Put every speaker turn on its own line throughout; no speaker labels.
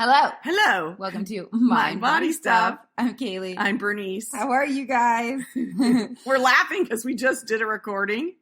Hello.
Hello.
Welcome to
Mind Body Stuff.
I'm Kaylee.
I'm Bernice.
How are you guys?
We're laughing because we just did a recording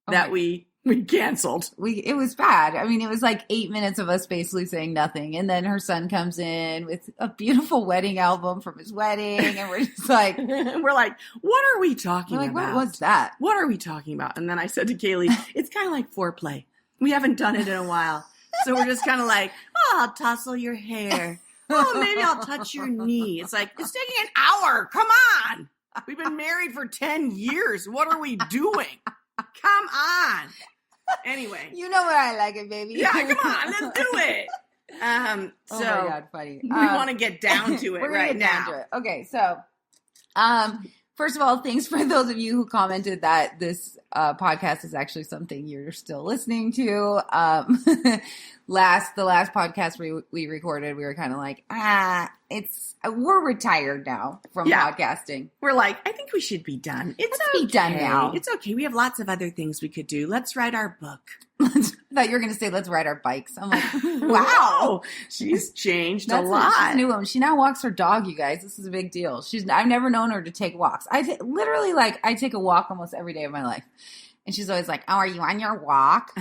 that we canceled.
It was bad. I mean, it was like 8 minutes of us basically saying nothing. And then her son comes in with a beautiful wedding album from his wedding. And we're just like,
what are we talking about?
What was that?
What are we talking about? And then I said to Kaylee, it's kind of like foreplay. We haven't done it in a while. So we're just kind of like, I'll tussle your hair. Oh, maybe I'll touch your knee. It's like, it's taking an hour. Come on. We've been married for 10 years. What are we doing? Come on. Anyway.
You know where I like it, baby.
Yeah, come on. Let's do it.
Oh my God, funny.
We want to get down to it right now.
Okay, so first of all, thanks for those of you who commented that this podcast is actually something you're still listening to. The last podcast we recorded, we were kind of like, we're retired now from podcasting.
We're like, I think we should be done. Let's be done now. It's okay. We have lots of other things we could do. Let's write our book.
I thought you were going to say, let's ride our bikes. I'm like,
wow. She's changed a lot.
She's a new woman. She now walks her dog, you guys. This is a big deal. I've never known her to take walks. I take a walk almost every day of my life. And she's always like, oh, are you on your walk?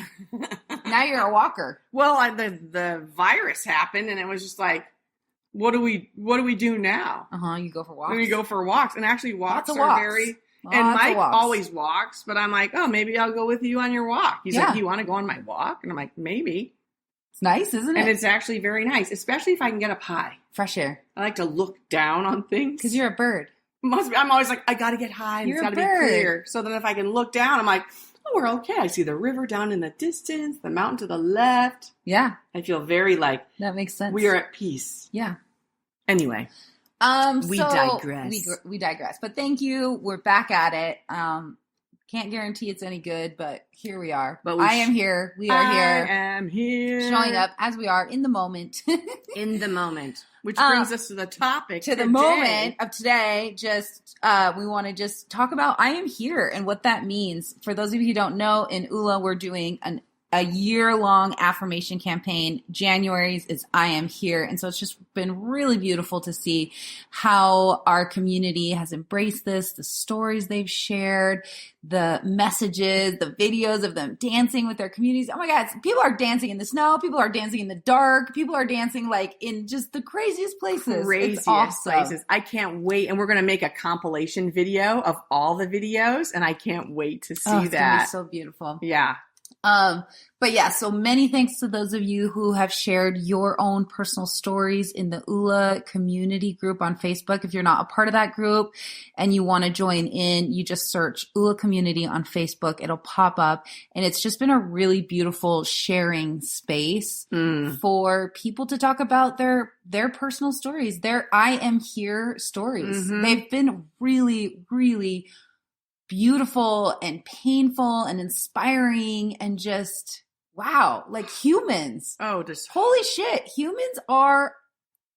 Now you're a walker.
Well, the virus happened and it was just like, what do we do now?
You go for walks.
We go for walks. And actually walks are very... And Mike always walks, but I'm like, oh, maybe I'll go with you on your walk. He's like, you want to go on my walk? And I'm like, maybe.
It's nice, isn't it?
And it's actually very nice, especially if I can get up high.
Fresh air.
I like to look down on things.
Because you're a bird.
I'm always like, I got to get high and it's got to be clear. So then if I can look down, I'm like, oh, we're okay. I see the river down in the distance, the mountain to the left.
Yeah.
I feel very like.
That makes sense.
We are at peace.
Yeah.
Anyway.
We
digress.
We digress. But thank you. We're back at it. Can't guarantee it's any good, but here we are. But I am here. We are here.
I am here.
Showing up as we are in the moment.
In the moment. Which brings us to the topic
the moment of today. Just we want to just talk about I am here and what that means. For those of you who don't know, in ULA we're doing a year-long affirmation campaign. January's is I am here. And so it's just been really beautiful to see how our community has embraced this, the stories they've shared, the messages, the videos of them dancing with their communities. Oh my God, people are dancing in the snow. People are dancing in the dark. People are dancing like in just the craziest places.
Craziest places. I can't wait. And we're going to make a compilation video of all the videos. And I can't wait to see that.
It's going to be so beautiful.
Yeah.
But yeah, so many thanks to those of you who have shared your own personal stories in the ULA community group on Facebook. If you're not a part of that group and you want to join in, you just search ULA community on Facebook. It'll pop up. And it's just been a really beautiful sharing space for people to talk about their personal stories, their I am here stories. Mm-hmm. They've been really, really beautiful and painful and inspiring and just, wow, like humans.
Oh, just
holy shit. Humans are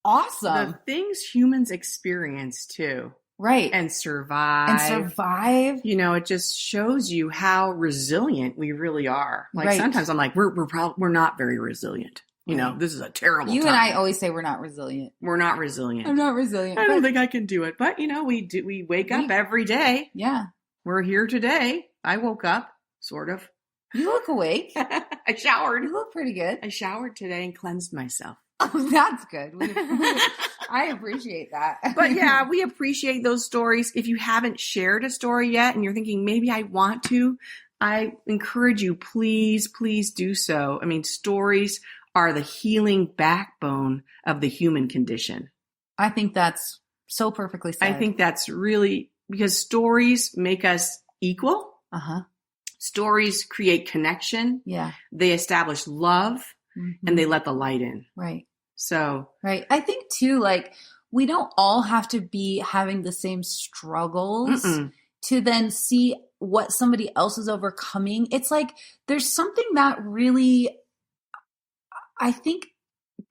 awesome.
The things humans experience too.
Right.
And survive. You know, it just shows you how resilient we really are. Like sometimes I'm like, we're not very resilient. You know, this is a terrible time.
You and I always say we're not resilient.
We're not resilient.
I'm not resilient.
I don't think I can do it. But, you know, we wake up every day.
Yeah.
We're here today. I woke up, sort of.
You look awake.
I showered.
You look pretty good.
I showered today and cleansed myself.
Oh, that's good. I appreciate that.
But yeah, we appreciate those stories. If you haven't shared a story yet and you're thinking, maybe I want to, I encourage you, please do so. I mean, stories are the healing backbone of the human condition.
I think that's so perfectly said.
I think that's really... Because stories make us equal. Stories create connection.
Yeah.
They establish love and they let the light in.
Right.
So.
Right. I think too, like, we don't all have to be having the same struggles to then see what somebody else is overcoming. It's like, there's something that really, I think,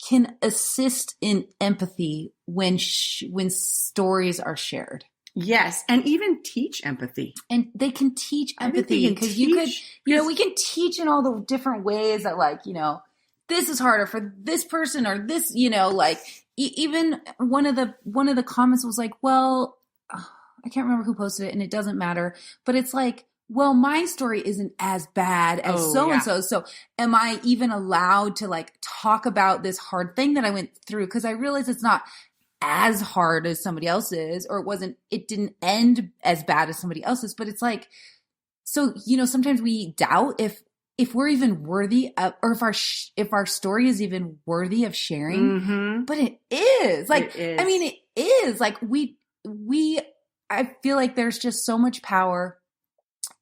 can assist in empathy when stories are shared.
Yes, and even teach empathy.
And they can teach empathy because we can teach in all the different ways that, like, you know, this is harder for this person or this, like even one of the comments was like, well, I can't remember who posted it and it doesn't matter, but it's like, well, my story isn't as bad as so-and-so. So am I even allowed to like talk about this hard thing that I went through? Cause I realize it's not as hard as somebody else's, or it didn't end as bad as somebody else's, but it's like, so, sometimes we doubt if we're even worthy of, or if our story is even worthy of sharing, but it is like, I mean, it is like I feel like there's just so much power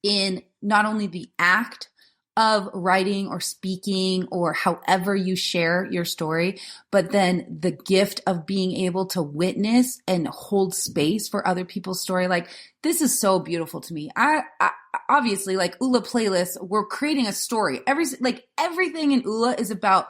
in not only the act of writing or speaking or however you share your story, but then the gift of being able to witness and hold space for other people's story. Like, this is so beautiful to me. I obviously, like ULA Playlist, we're creating a story. Everything in ULA is about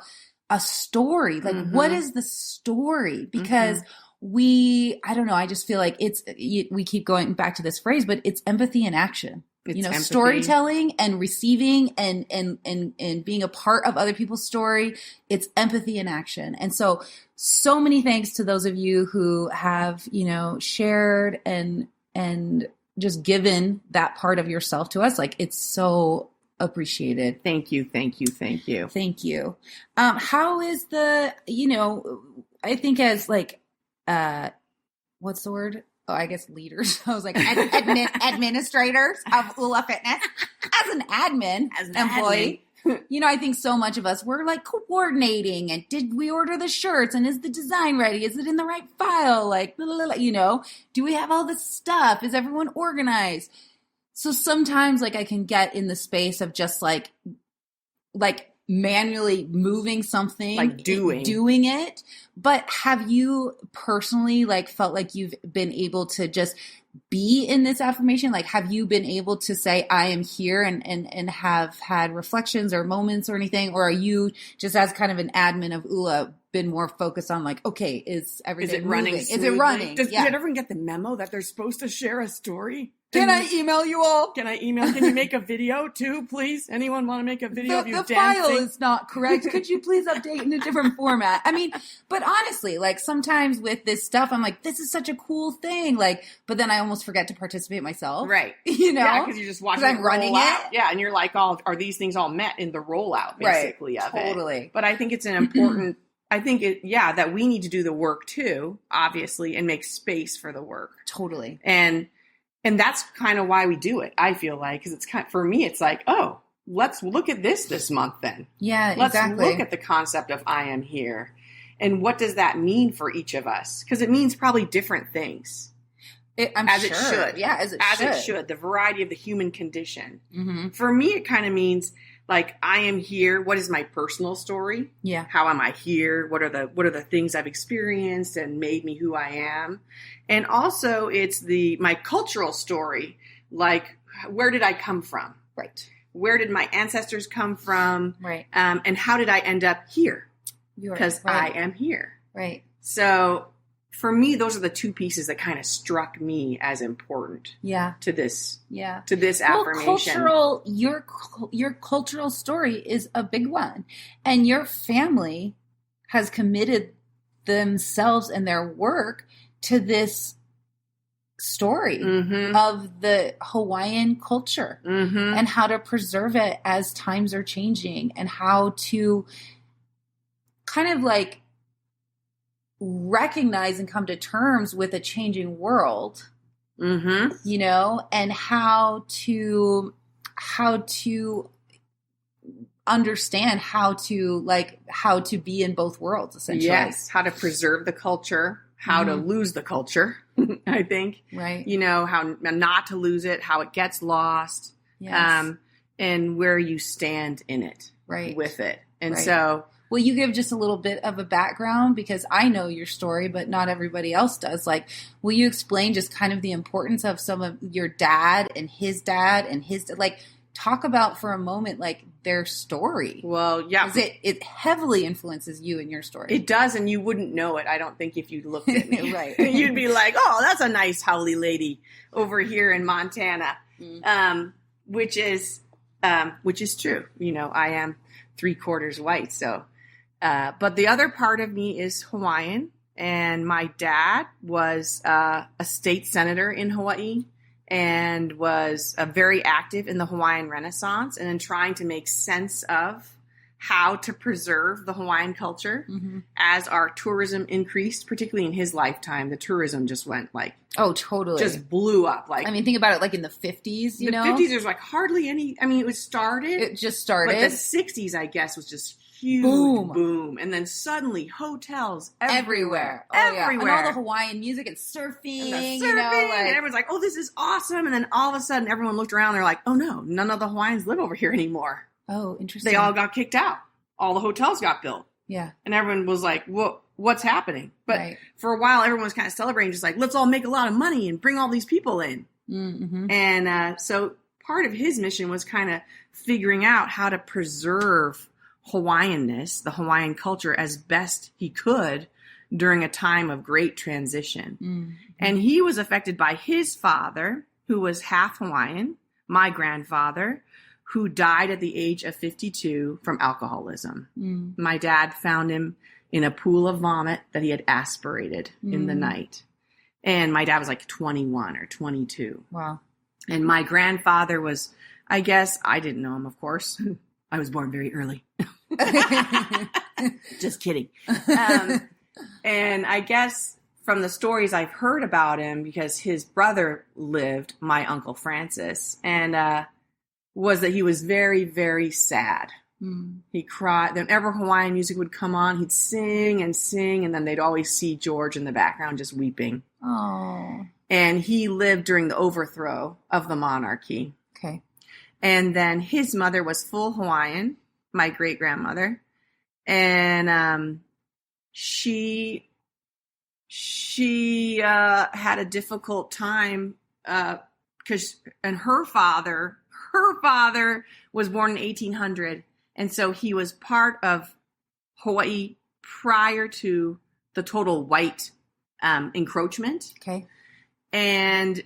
a story. Like, what is the story? Because I don't know, I just feel like we keep going back to this phrase, but it's empathy in action. Empathy. Storytelling and receiving and being a part of other people's story. It's empathy in action. And so many thanks to those of you who have, shared and just given that part of yourself to us. Like, it's so appreciated.
Thank you. Thank you. Thank you.
Thank you. How is I think as like, what's the word? Oh, I guess leaders. I was like administrators of ULA Fitness. As an admin employee, I think so much of us, we're like coordinating and did we order the shirts and is the design ready? Is it in the right file? Like, do we have all this stuff? Is everyone organized? So sometimes like I can get in the space of just like manually moving something,
like
doing it. But have you personally like felt like you've been able to just be in this affirmation? Like, have you been able to say, I am here and have had reflections or moments or anything? Or are you just as kind of an admin of ULA been more focused on like, okay, is everything
running?
Is it running?
Did everyone get the memo that they're supposed to share a story?
Can I email you all?
Can you make a video too, please? Anyone want to make a video of you dancing?
The file is not correct. Could you please update in a different format? I mean, but honestly, like sometimes with this stuff, I'm like, this is such a cool thing. Like, but then I almost forget to participate myself.
Right.
Yeah,
because you're just watching it running it. Yeah, and you're like, are these things all met in the rollout, basically, of it? Totally. But I think it's an important... that we need to do the work too, obviously, and make space for the work.
Totally.
And that's kind of why we do it, I feel like, because it's for me, it's like, oh, let's look at this month then.
Yeah,
let's
exactly.
Look at the concept of I am here. And what does that mean for each of us? Because it means probably different things.
It should. Yeah, as it should.
The variety of the human condition.
Mm-hmm.
For me, it kind of means like, I am here. What is my personal story?
Yeah.
How am I here? What are the things I've experienced and made me who I am? And also it's my cultural story. Like, where did I come from?
Right.
Where did my ancestors come from?
Right.
And how did I end up here? Because
right.
I am here.
Right.
So for me, those are the two pieces that kind of struck me as important.
Yeah.
To this.
Yeah.
To this affirmation.
Your cultural story is a big one, and your family has committed themselves and their work to this story of the Hawaiian culture and how to preserve it as times are changing and how to kind of like recognize and come to terms with a changing world, and how to understand how to be in both worlds, essentially.
Yes, how to preserve the culture, how to lose the culture, I think.
Right.
How not to lose it, how it gets lost,
yes.
And where you stand in it,
right,
with it. And
right.
So...
Will you give just a little bit of a background? Because I know your story, but not everybody else does. Like, will you explain just kind of the importance of some of your dad and his like, talk about for a moment, like, their story?
Well, yeah.
Because it heavily influences you and your story.
It does, and you wouldn't know it, I don't think, if you looked at me.
Right.
You'd be like, oh, that's a nice haole lady over here in Montana, which is true. I am 3/4 white, so But the other part of me is Hawaiian, and my dad was a state senator in Hawaii and was very active in the Hawaiian Renaissance and in trying to make sense of how to preserve the Hawaiian culture as our tourism increased, particularly in his lifetime. The tourism just went like,
oh, totally,
just blew up. Like,
I mean, think about it, like in the 50s,
the 50s, there's like hardly any. I mean, it just started. But the 60s, I guess, was just huge boom. And then suddenly hotels everywhere.
Oh, everywhere. Yeah. And all the Hawaiian music and surfing, and
everyone's like, oh, this is awesome. And then all of a sudden, everyone looked around. They're like, oh no, none of the Hawaiians live over here anymore.
Oh, interesting.
They all got kicked out. All the hotels got built.
Yeah.
And everyone was like, what's happening? But for a while, everyone was kind of celebrating, just like, let's all make a lot of money and bring all these people in. Mm-hmm. And so part of his mission was kind of figuring out how to preserve Hawaiianness, the Hawaiian culture, as best he could during a time of great transition. Mm-hmm. And he was affected by his father, who was half Hawaiian, my grandfather, who died at the age of 52 from alcoholism. Mm. My dad found him in a pool of vomit that he had aspirated in the night. And my dad was like 21 or 22.
Wow.
And my grandfather was, I guess, I didn't know him, of course. I was born very early. Just kidding. And I guess from the stories I've heard about him, because his brother lived, my Uncle Francis, and was that he was very, very sad. Mm. He cried. Whenever Hawaiian music would come on, he'd sing and sing, and then they'd always see George in the background just weeping.
Oh.
And he lived during the overthrow of the monarchy.
Okay. And
then his mother was full Hawaiian, my great-grandmother. And she had a difficult time because her father was born in 1800. And so he was part of Hawaii prior to the total white encroachment.
Okay.
And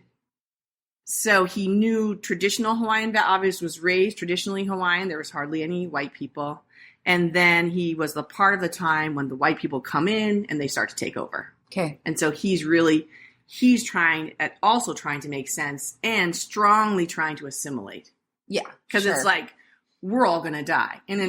so he knew traditional Hawaiian, obviously was raised traditionally Hawaiian. There was hardly any white people. And then he was the part of the time when the white people come in and they start to take over.
Okay.
And so he's trying to make sense and strongly trying to assimilate.
Yeah.
Because it's like, we're all going to die. And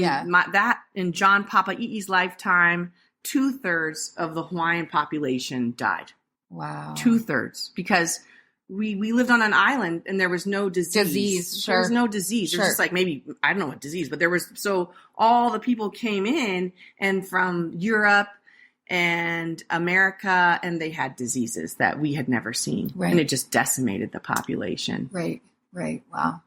in John Papa'i'i's lifetime, 2/3 of the Hawaiian population died.
Wow.
2/3. Because we lived on an island and there was no disease.
Sure.
There was no disease. It was just like maybe, I don't know what disease, but so all the people came in and from Europe and America, and they had diseases that we had never seen.
Right.
And it just decimated the population.
Right. Wow.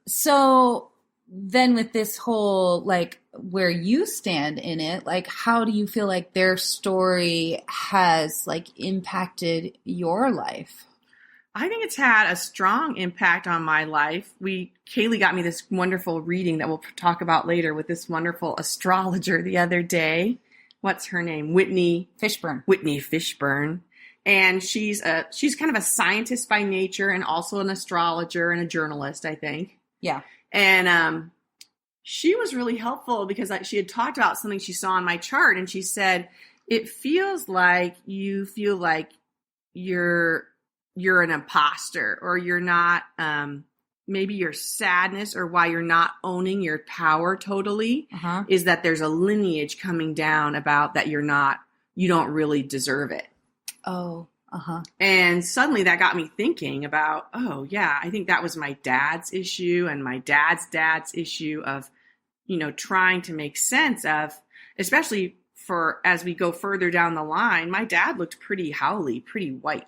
So then with this whole, like, where you stand in it, like, how do you feel like their story has, like, impacted your life?
I think it's had a strong impact on my life. Kaylee got me this wonderful reading that we'll talk about later with this wonderful astrologer the other day. What's her name? Whitney Fishburne. And she's kind of a scientist by nature and also an astrologer and a journalist, I think.
Yeah.
And she was really helpful because she had talked about something she saw on my chart, and she said, it feels like you feel like you're an imposter, or you're not, maybe your sadness or why you're not owning your power totally is that there's a lineage coming down about that you don't really deserve it.
Oh,
And suddenly that got me thinking about, oh yeah, I think that was my dad's issue and my dad's issue of, trying to make sense of, especially as we go further down the line, my dad looked pretty howly, pretty white.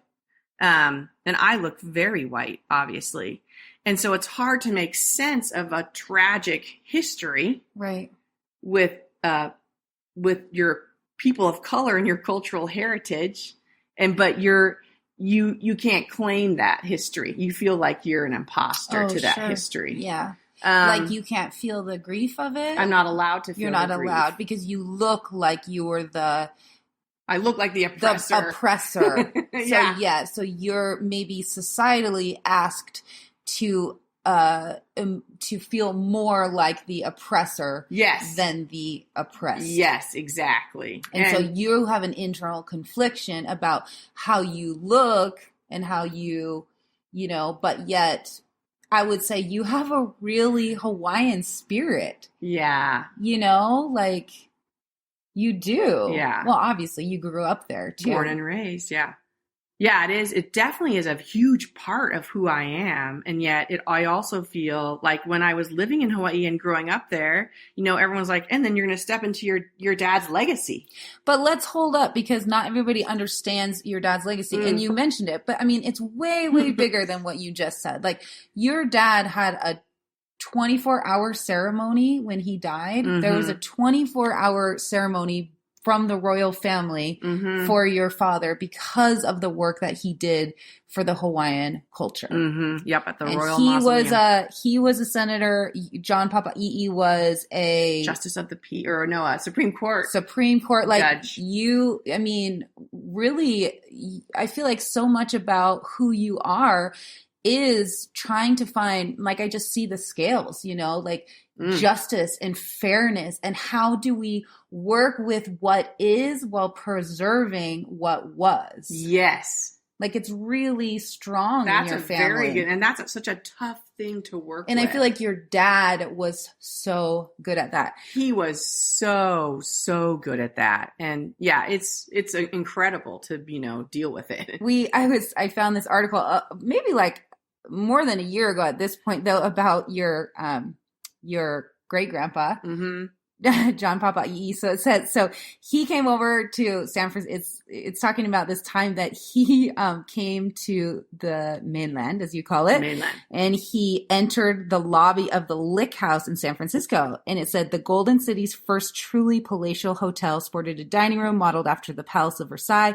And I look very white, obviously. And so it's hard to make sense of a tragic history,
right,
with your people of color and your cultural heritage. But you can't claim that history. You feel like you're an imposter to that history.
Yeah. Like you can't feel the grief of it.
I'm not allowed to feel
You're not allowed because you look like you're
I look like the oppressor.
The oppressor.
Yeah.
So you're maybe societally asked to to feel more like the oppressor
Yes.
than the oppressed.
Yes, exactly.
And so you have an internal confliction about how you look and how you know, but yet I would say you have a really Hawaiian spirit.
Yeah.
You know, like you do.
Yeah.
Well, obviously you grew up there too.
Born and raised. Yeah. Yeah, it is. It definitely is a huge part of who I am. And yet I also feel like when I was living in Hawaii and growing up there, you know, everyone's like, and then you're going to step into your dad's legacy.
But let's hold up, because not everybody understands your dad's legacy. And you mentioned it, but I mean, it's way, way bigger than what you just said. Like your dad had a 24-hour ceremony when he died. Mm-hmm. There was a 24-hour ceremony from the royal family for your father because of the work that he did for the Hawaiian culture.
Mm-hmm. Yep, at the Royal
Mausoleum. He was a senator. John Papa'i'i was a
justice of the Supreme Court.
Supreme Court, like
judge.
I mean, really, I feel like so much about who you are is trying to find, like, I just see the scales, you know, like justice and fairness, and how do we work with what is while preserving what was.
Yes.
Like, it's really strong in your family.
Very good, and that's such a tough thing to work with.
And I feel like your dad was so good at that.
He was so good at that. And yeah, it's incredible to, you know, deal with it.
I found this article maybe like more than a year ago at this point, though, about your great grandpa, John Papa'i'i. So it says, so he came over to San Francisco. It's talking about this time that he came to the mainland, as you call it.
Mainland.
And he entered the lobby of the Lick House in San Francisco. And it said the Golden City's first truly palatial hotel sported a dining room modeled after the Palace of Versailles,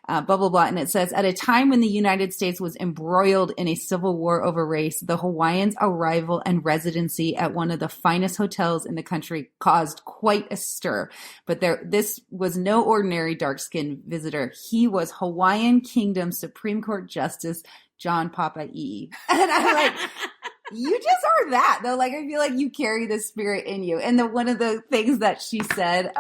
blah, blah, blah. And it says, at a time when the United States was embroiled in a civil war over race, the Hawaiians' arrival and residency at one of the finest hotels in the country caused quite a stir. But this was no ordinary dark-skinned visitor. He was Hawaiian Kingdom Supreme Court Justice John Papa'i'i. And I'm like, you just are that, though. Like, I feel like you carry the spirit in you. And one of the things that she said,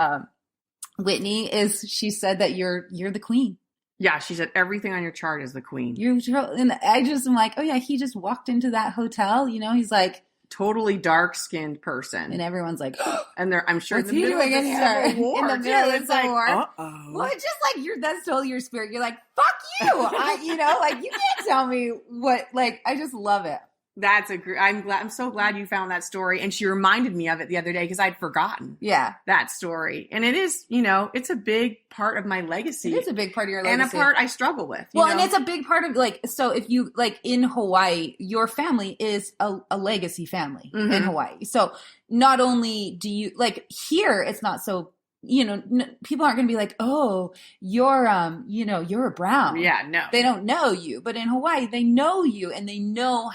Whitney, is she said that you're the queen.
Yeah, she said everything on your chart is the queen.
And I just am like, oh yeah, he just walked into that hotel. You know, he's like,
totally dark-skinned person,
and everyone's like,
and I'm sure
what's he doing in here? In the middle of the
like,
war.
Uh-oh.
Well, it's just like that's totally your spirit. You're like, fuck you, you know, like you can't tell me what. Like, I just love it.
I'm so glad you found that story, and she reminded me of it the other day because I'd forgotten.
Yeah,
that story, and it is, you know, it's a big part of my legacy.
It is a big part of your legacy,
and a part I struggle with.
Well, and it's a big part of, like, so if you, like, in Hawaii, your family is a legacy family in Hawaii. So not only do you, like, here, it's not so. You know, people aren't going to be like, oh, you're a Brown.
Yeah, no.
They don't know you. But in Hawaii, they know you, and they know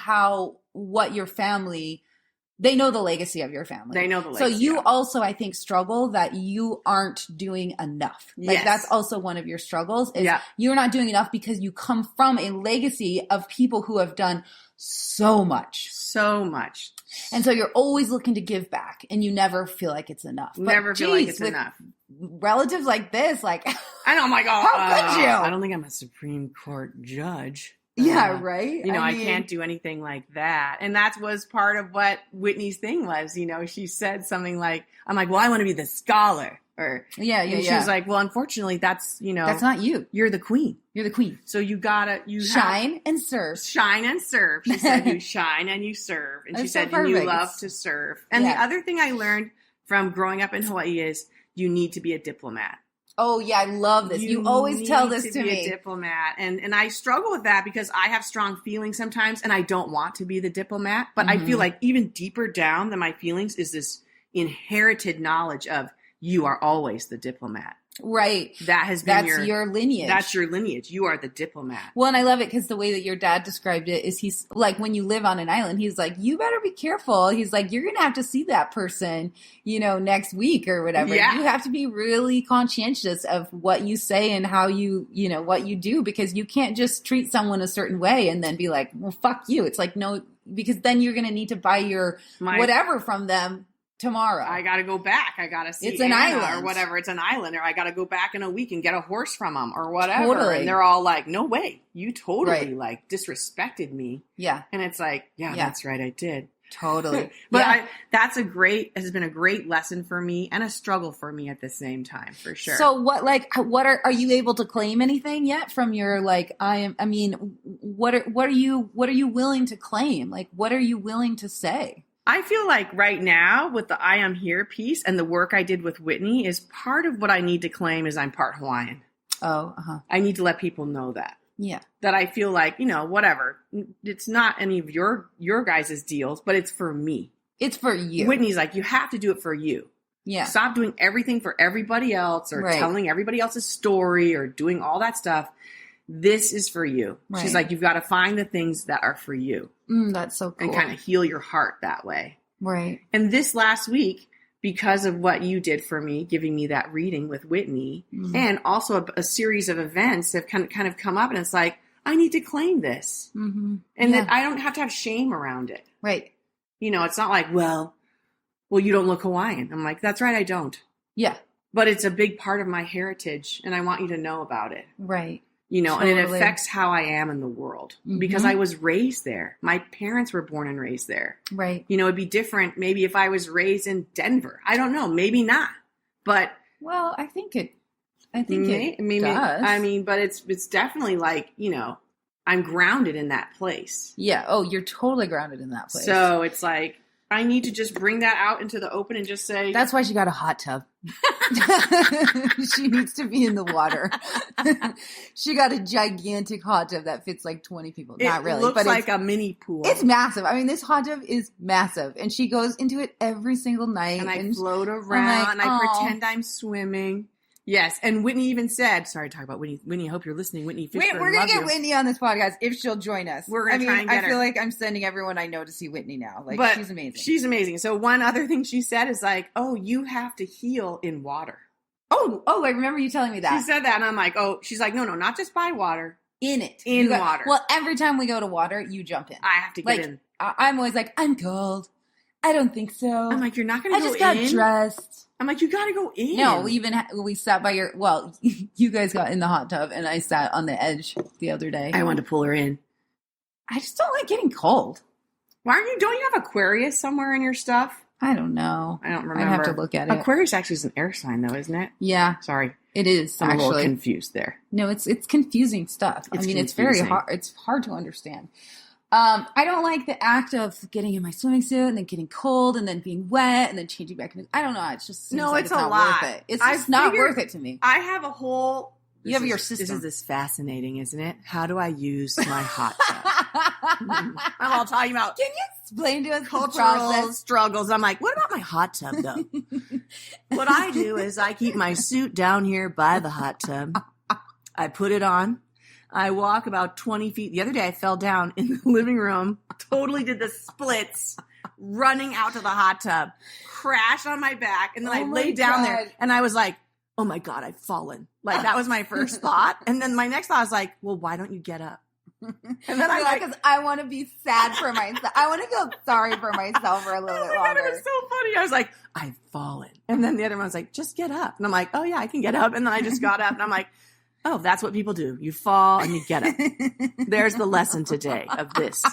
your family, they know the legacy of your family.
They know the legacy.
So you also, I think, struggle that you aren't doing enough. Like, that's also one of your struggles is you're not doing enough because you come from a legacy of people who have done so much.
So much.
And so you're always looking to give back, and you never feel like it's enough.
Never feel like it's enough.
Relatives like this, like,
I know, my God.
How could you?
I don't think I'm a Supreme Court judge.
Yeah, right?
You know, I can't do anything like that. And that was part of what Whitney's thing was. You know, she said something like, I'm like, well, I want to be the scholar. Or She was like, well, unfortunately, that's, you know.
That's not you.
You're the queen.
You're the queen.
So you gotta,
shine and serve.
Shine and serve. She said you shine and you serve. And she said you love to serve. And the other thing I learned from growing up in Hawaii is you need to be a diplomat.
Oh, yeah, I love this. You always tell this to me.
Be a diplomat. And I struggle with that because I have strong feelings sometimes, and I don't want to be the diplomat. But I feel like even deeper down than my feelings is this inherited knowledge of you are always the diplomat.
Right.
That's
your lineage.
That's your lineage. You are the diplomat.
Well, and I love it because the way that your dad described it is he's like, when you live on an island, he's like, you better be careful. He's like, you're going to have to see that person, you know, next week or whatever. Yeah. You have to be really conscientious of what you say and how you know, what you do, because you can't just treat someone a certain way and then be like, well, fuck you. It's like, no, because then you're going to need to buy your whatever from them tomorrow.
I got to go back. I got to see
it's an
Anna
island
or whatever. It's an island, or I got to go back in a week and get a horse from them or whatever.
Totally.
And they're all like, no way. You totally like disrespected me.
Yeah.
And it's like, yeah, that's right. I did.
Totally.
But has been a great lesson for me and a struggle for me at the same time, for sure.
So what are you able to claim anything yet from your, like, what are you willing to claim? Like, what are you willing to say?
I feel like right now with the I am here piece and the work I did with Whitney is part of what I need to claim is I'm part Hawaiian.
Oh, uh-huh.
I need to let people know that.
Yeah.
That I feel like, whatever. It's not any of your guys' deals, but it's for me.
It's for you.
Whitney's like, you have to do it for you.
Yeah.
Stop doing everything for everybody else or telling everybody else's story or doing all that stuff. This is for you. Right. She's like, you've got to find the things that are for you.
That's so cool.
And kind of heal your heart that way.
Right.
And this last week, because of what you did for me, giving me that reading with Whitney, and also a series of events have kind of come up, and it's like, I need to claim this. Mm-hmm. And that I don't have to have shame around it.
Right.
It's not like, well, you don't look Hawaiian. I'm like, that's right, I don't.
Yeah.
But it's a big part of my heritage, and I want you to know about it.
Right.
Totally. And it affects how I am in the world because I was raised there. My parents were born and raised there.
Right.
It'd be different maybe if I was raised in Denver. I don't know. Maybe not. But
well, I think it does.
I mean, but it's definitely like, I'm grounded in that place.
Yeah. Oh, you're totally grounded in that place.
So it's like, I need to just bring that out into the open and just say.
That's why she got a hot tub. She needs to be in the water. She got a gigantic hot tub that fits like 20 people. Not really.
It looks like a mini pool.
It's massive. I mean, this hot tub is massive. And she goes into it every single night.
And I float around and I pretend I'm swimming. Yes, and Whitney even said, sorry to talk about Whitney. Whitney, I hope you're listening. Whitney Fishburne,
we're going to get Whitney on this podcast if she'll join us.
We're going to try and get her.
I feel like I'm sending everyone I know to see Whitney now. Like, she's amazing.
She's amazing. So one other thing she said is like, oh, you have to heal in water.
Oh, I remember you telling me that.
She said that, and I'm like, oh, she's like, no, not just by water.
In it.
In water.
Well, every time we go to water, you jump in.
I have to get in.
I'm always like, I'm cold. I don't think so.
I'm like, you're not going to go in?
I just got dressed.
I'm like, you got to go in.
No, we sat by you guys got in the hot tub and I sat on the edge the other day.
I wanted to pull her in.
I just don't like getting cold.
Don't you have Aquarius somewhere in your stuff?
I don't know.
I don't remember.
I'd have to look at it.
Aquarius actually is an air sign though, isn't it?
Yeah.
Sorry.
It is,
I'm a little confused there.
No, it's confusing stuff. It's very hard. It's hard to understand. I don't like the act of getting in my swimming suit and then getting cold and then being wet and then changing back. I don't know. It's just
it's
not
a lot.
Worth it. It's just not worth it to me.
I have a whole.
You have your system.
This is fascinating, isn't it? How do I use my hot tub? I'm all talking about.
Can you explain to us
cultural struggles? I'm like, what about my hot tub though? What I do is I keep my suit down here by the hot tub. I put it on. I walk about 20 feet. The other day I fell down in the living room, totally did the splits, running out to the hot tub, crashed on my back, and then I laid down there and I was like, oh my God, I've fallen. Like that was my first thought. And then my next thought was like, well, why don't you get up?
And then I'm like, because I want to be sad for myself. I want to feel sorry for myself for a little bit longer.
God, it was so funny. I was like, I've fallen. And then the other one was like, just get up. And I'm like, oh yeah, I can get up. And then I just got up and I'm like, oh, that's what people do. You fall and you get up. There's the lesson today of this.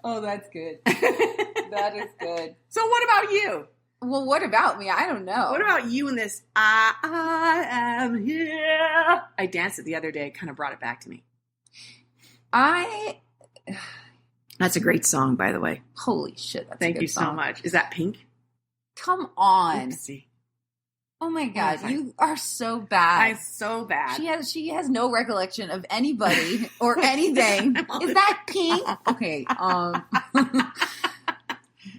Oh, that's good. That is good.
So what about you?
Well, what about me? I don't know.
What about you in this, I am here? I danced it the other day. It kind of brought it back to me. That's a great song, by the way.
Holy shit. That's
Thank
a good
you
song.
so much. Is that Pink?
Come on.
Oopsie.
Oh my God, you are so bad.
I'm so bad.
She has no recollection of anybody or anything. Is that Pink? Okay.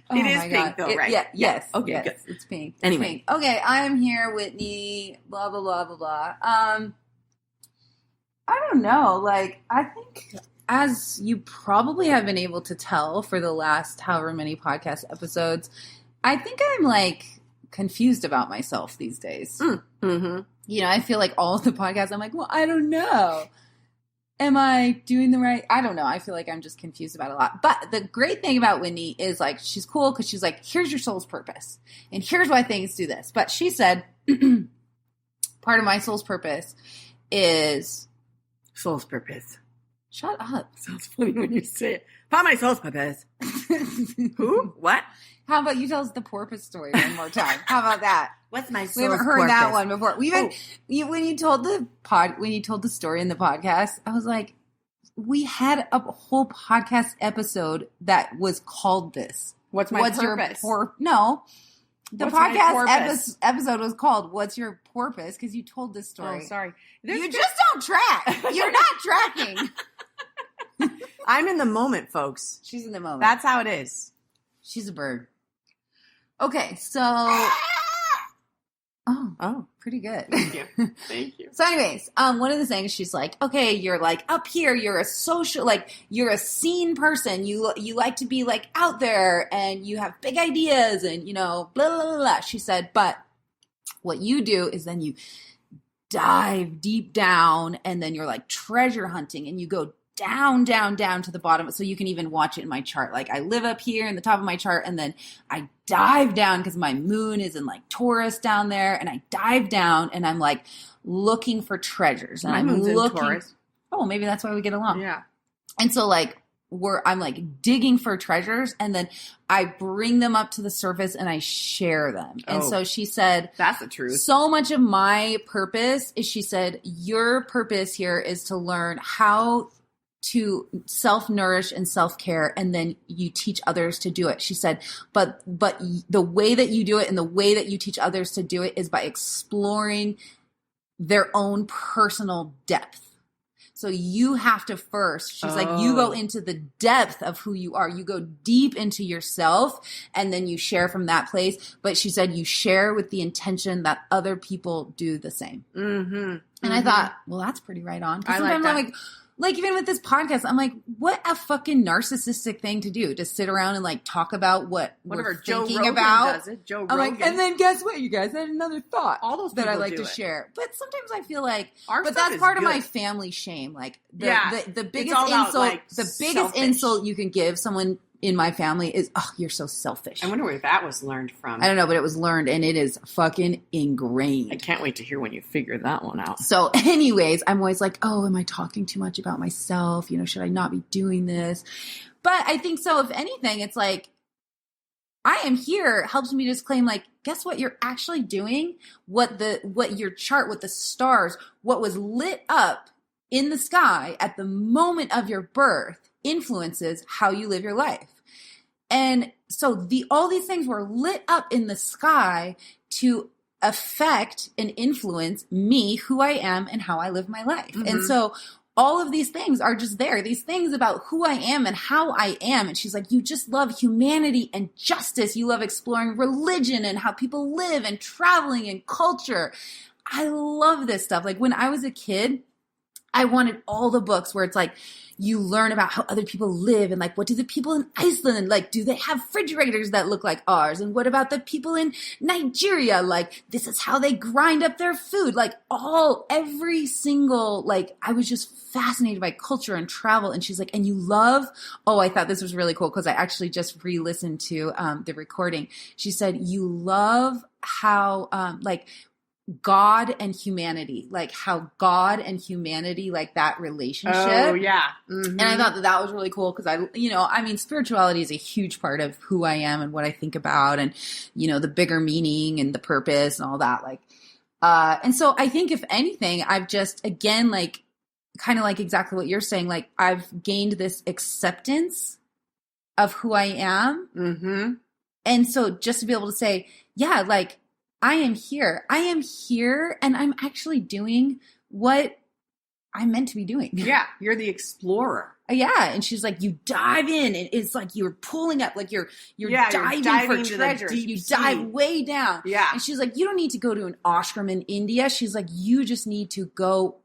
It is Pink though, right?
Yeah. Yes.
Okay.
Yes,
good.
it's Pink.
Anyway.
Pink. Okay. I am here, Whitney. Blah blah blah blah blah. I don't know. Like, I think, as you probably have been able to tell for the last however many podcast episodes, I think I'm like confused about myself these days.
Mm-hmm.
I feel like all of the podcasts, I'm like, well, I don't know. am I doing the right? I don't know. I feel like I'm just confused about a lot. But the great thing about Whitney is like, she's cool because she's like, here's your soul's purpose. And here's why things do this. But she said, part of my soul's purpose is...
Soul's purpose.
Shut up.
Sounds funny when you say it. Part of my soul's purpose. Who? What?
How about you tell us the porpoise story one more time? How about that?
What's my soul's purpose?
We haven't heard that one before. We even when you told the story in the podcast, I was like, we had a whole podcast episode that was called this.
What's purpose?
No. The podcast episode was called "What's Your Porpoise?" because you told this story.
Oh, sorry.
You just don't track. You're not tracking.
I'm in the moment, folks.
She's in the moment.
That's how it is.
She's a bird. Okay, so... Oh, pretty good.
Thank you. Thank you.
So anyways, one of the things she's like, okay, you're like up here, you're a social, like you're a scene person. You like to be like out there and you have big ideas and, you know, blah, blah, blah, blah. She said, but what you do is then you dive deep down and then you're like treasure hunting and you go down, down, down to the bottom. So you can even watch it in my chart. Like I live up here in the top of my chart and then I dive down because my moon is in like Taurus down there and I dive down and I'm like looking for treasures and I'm looking. In Taurus. Oh, maybe that's why we get along.
Yeah.
And so like I'm like digging for treasures and then I bring them up to the surface and I share them. And so she said,
that's the truth.
So much of my purpose is, she said, your purpose here is to learn how to self-nourish and self-care, and then you teach others to do it. She said, but the way that you do it and the way that you teach others to do it is by exploring their own personal depth. So you have to first, she's like, you go into the depth of who you are. You go deep into yourself and then you share from that place. But she said you share with the intention that other people do the same. Mm-hmm. And I thought, well, that's pretty right on. Because sometimes I'm like, even with this podcast, I'm like, what a fucking narcissistic thing to do, to sit around and like talk about what we're thinking about. Does it. Joe Rogan. Like, and then guess what, you guys, I had another thought. All those that I like to share. But sometimes I feel like, but that's part of my family shame. Like the biggest insult, like, the biggest insult you can give someone in my family is, oh, you're so selfish.
I wonder where that was learned from.
I don't know, but it was learned and it is fucking ingrained.
I can't wait to hear when you figure that one out.
So anyways, I'm always like, oh, am I talking too much about myself? You know, should I not be doing this? But I think so, if anything, it's like, I am here helps me just claim, like, guess what you're actually doing? What your chart, what the stars, what was lit up in the sky at the moment of your birth influences how you live your life. And so all these things were lit up in the sky to affect and influence me, who I am, and how I live my life. Mm-hmm. And so all of these things are just there. These things about who I am and how I am. And she's like, you just love humanity and justice. You love exploring religion and how people live and traveling and culture. I love this stuff. Like when I was a kid, I wanted all the books where it's like, you learn about how other people live and like, what do the people in Iceland, like, do they have refrigerators that look like ours? And what about the people in Nigeria? Like, this is how they grind up their food. Like every single, like, I was just fascinated by culture and travel. And she's like, and you love, I thought this was really cool because I actually just re-listened to the recording. She said, you love how, like, God and humanity, like how God and humanity, like that relationship. Oh,
yeah. Mm-hmm.
And I thought that was really cool because I mean, spirituality is a huge part of who I am and what I think about and, you know, the bigger meaning and the purpose and all that. Like, and so I think if anything, I've just, again, like, kind of like exactly what you're saying, like I've gained this acceptance of who I am. Mm-hmm. And so just to be able to say, yeah, like, I am here and I'm actually doing what I'm meant to be doing.
Yeah. You're the explorer.
Yeah. And she's like, you dive in and it's like you're pulling up, like you're diving for treasures. You dive way down.
Yeah.
And she's like, you don't need to go to an ashram in India. She's like, you just need to go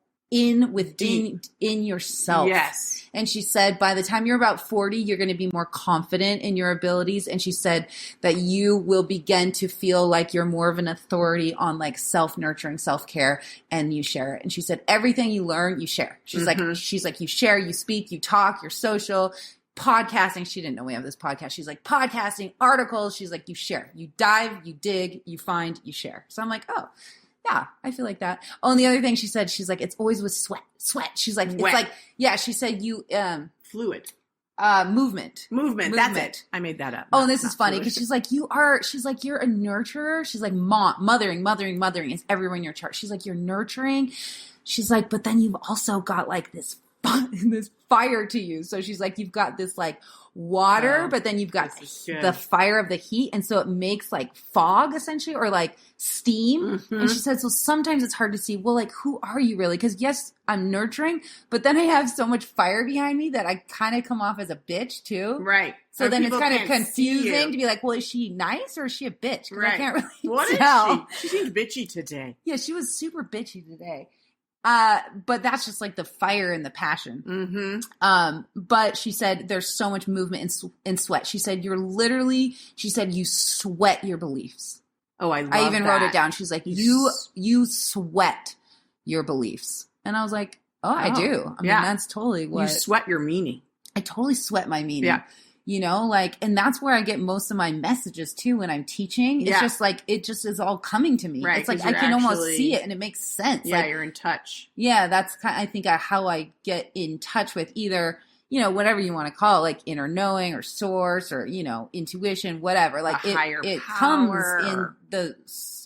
within yourself.
Yes.
And she said, by the time you're about 40, you're going to be more confident in your abilities. And she said that you will begin to feel like you're more of an authority on like self-nurturing, self-care, and you share it. And she said, everything you learn, you share. She's like, you share, you speak, you talk, you're social, podcasting. She didn't know we have this podcast. She's like, podcasting, articles. She's like, you share, you dive, you dig, you find, you share. So I'm like, oh, yeah, I feel like that. Oh, and the other thing she said, she's like, it's always with sweat. She's like, it's like, yeah, she said you,
fluid.
Movement.
That's it. I made that up.
Oh, and this is funny because she's like, you're a nurturer. She's like, mothering is everywhere in your chart. She's like, you're nurturing. She's like, but then you've also got like this fire to you. So she's like, you've got this like water, but then you've got the fire of the heat. And so it makes like fog essentially, or like steam. And she said, so sometimes it's hard to see, well, like, who are you really? Because yes, I'm nurturing, but then I have so much fire behind me that I kind of come off as a bitch too.
Right.
So then it's kind of confusing to be like, well, is she nice or is she a bitch? Because I can't really tell.
She seemed bitchy today.
Yeah, she was super bitchy today. But that's just like the fire and the passion. But she said there's so much movement and sweat. She said you sweat your beliefs.
Oh, I
even wrote it down. She's like, you sweat your beliefs. And I was like, I do. I mean, that's totally what.
You sweat your meaning.
I totally sweat my meaning.
Yeah.
You know, like, and that's where I get most of my messages too when I'm teaching. It's just like, it just is all coming to me.
Right,
it's like, I can almost see it and it makes sense.
Yeah,
like,
you're in touch.
Yeah, that's I think how I get in touch with either, you know, whatever you want to call it, like inner knowing or source or, you know, intuition, whatever. Like it comes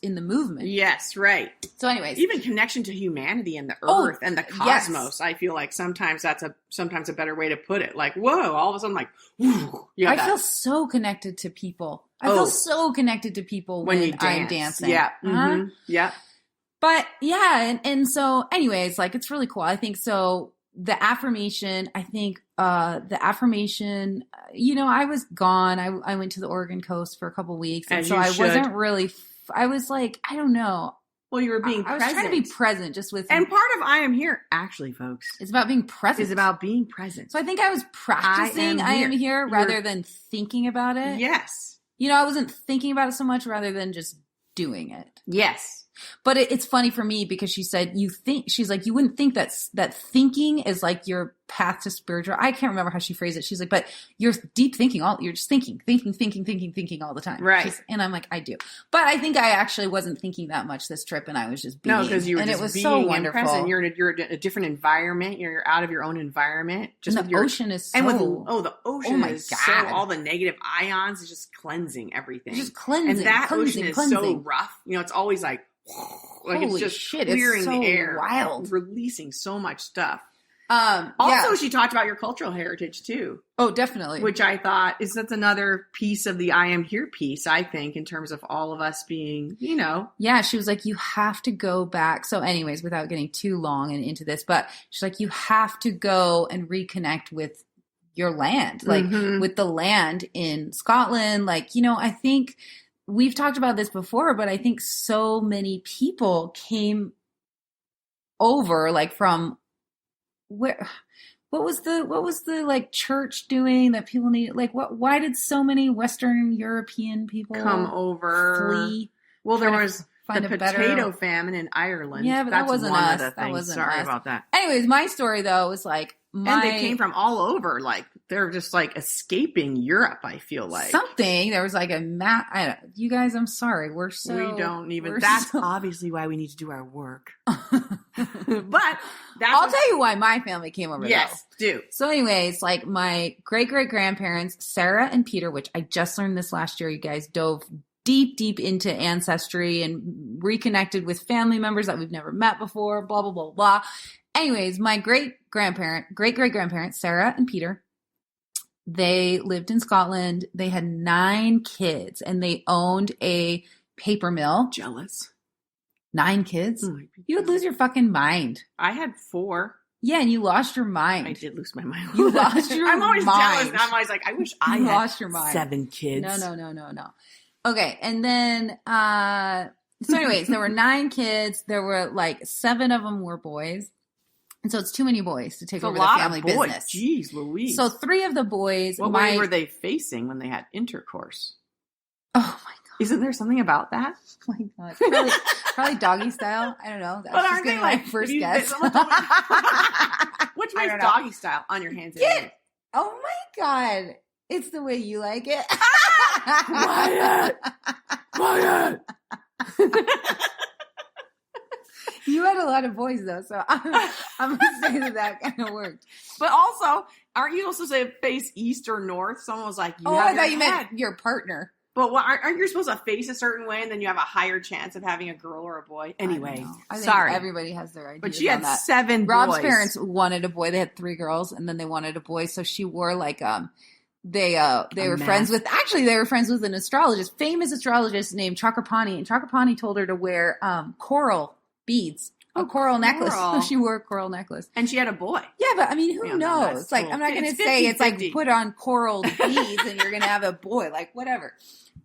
in the movement.
Yes, right.
So anyways.
Even connection to humanity and the earth and the cosmos. Yes. I feel like sometimes that's a better way to put it. Like, whoa, all of a sudden like, whew,
I feel so connected to people. I feel so connected to people when I'm dancing.
Yeah. Yeah.
But yeah, and so anyways, like it's really cool. I think so. The affirmation, you know, I was gone. I went to the Oregon coast for a couple weeks. And so I wasn't really, I was like, I don't know.
Well, you were being present.
I was trying to be present just with.
And part of I Am Here, actually, folks.
It's about being present.
It's about being present.
So I think I was practicing I am here rather than thinking about it.
Yes.
You know, I wasn't thinking about it so much rather than just doing it.
Yes.
But it's funny for me because she said, she's like, you wouldn't think that thinking is like your path to spiritual. I can't remember how she phrased it. She's like, but you're deep thinking you're just thinking all the time.
Right.
And I'm like, I do. But I think I actually wasn't thinking that much this trip and I was just being.
No, because you were
and
just
it was
being
so wonderful.
Present. You're in a different environment. You're out of your own environment.
Just and the ocean is so.
And the ocean is so, all the negative ions is just cleansing everything.
It's just cleansing.
And that ocean is so rough. You know, it's always like
holy
it's just
shit,
clearing
it's so
the air,
wild,
releasing so much stuff. Also, she talked about your cultural heritage too.
Oh, definitely.
Which I thought that's another piece of the I Am Here piece, I think, in terms of all of us being, you know.
Yeah, she was like, you have to go back. So anyways, without getting too long and into this, but she's like, you have to go and reconnect with your land, like with the land in Scotland. Like, you know, I think we've talked about this before, but I think so many people came over like from where, what was the like church doing that people needed? Like why did so many Western European people
come over?
Flee?
Well, there was the potato famine in Ireland.
Yeah, but that wasn't us. That wasn't
Sorry
us.
about that.
Anyways, my story though was like
and they came from all over. Like they're just like escaping Europe. I feel like
something. There was like a map. You guys, I'm sorry. We don't
even. That's obviously why we need to do our work. But
I'll tell you why my family came over.
Yes, do.
So, anyways, like my great grandparents, Sarah and Peter, which I just learned this last year. You guys dove deep into ancestry and reconnected with family members that we've never met before. Blah blah blah blah. Anyways, my great great grandparents, Sarah and Peter, they lived in Scotland. They had 9 kids and they owned a paper mill.
Jealous.
9 kids? Oh, you would lose your fucking mind.
I had 4.
Yeah, and you lost your mind.
I did lose my mind.
You lost your mind.
I'm always jealous. I'm always like, I wish I had
lost your mind.
7 kids.
No. Okay, and then, so anyways, there were 9 kids. There were like 7 of them were boys. And so it's too many boys to take
It's a
over
lot
the family
of boys.
business.
Jeez Louise.
So 3 of the boys.
What way were they facing when they had intercourse?
Oh my God.
Isn't there something about that?
Oh my God. Probably doggy style. I don't know. That's
But
just
aren't
gonna
they
be my
like
first
if you-
guess.
Which
I
way is
don't know.
doggy style? On your hands and
Get-
knees.
Oh my God. It's the way you like it.
Quiet. Quiet.
You had a lot of boys though, so I'm gonna say that kind of worked.
But also, aren't you supposed to say face east or north? Someone was like,
I thought you meant your partner.
But aren't you supposed to face a certain way and then you have a higher chance of having a girl or a boy? Anyway,
I think
sorry.
everybody has their ideas.
But she had
on that.
7 boys.
Rob's parents wanted a boy. They had 3 girls, and then they wanted a boy. So she wore like they were friends with an astrologist, famous astrologist named Chakrapani, and Chakrapani told her to wear coral beads. A coral necklace. So she wore a coral necklace.
And she had a boy.
Yeah, but I mean, who knows? Like, cool. I'm not going to say
50-50.
it's like put on coral beads and you're going to have a boy. Like, whatever.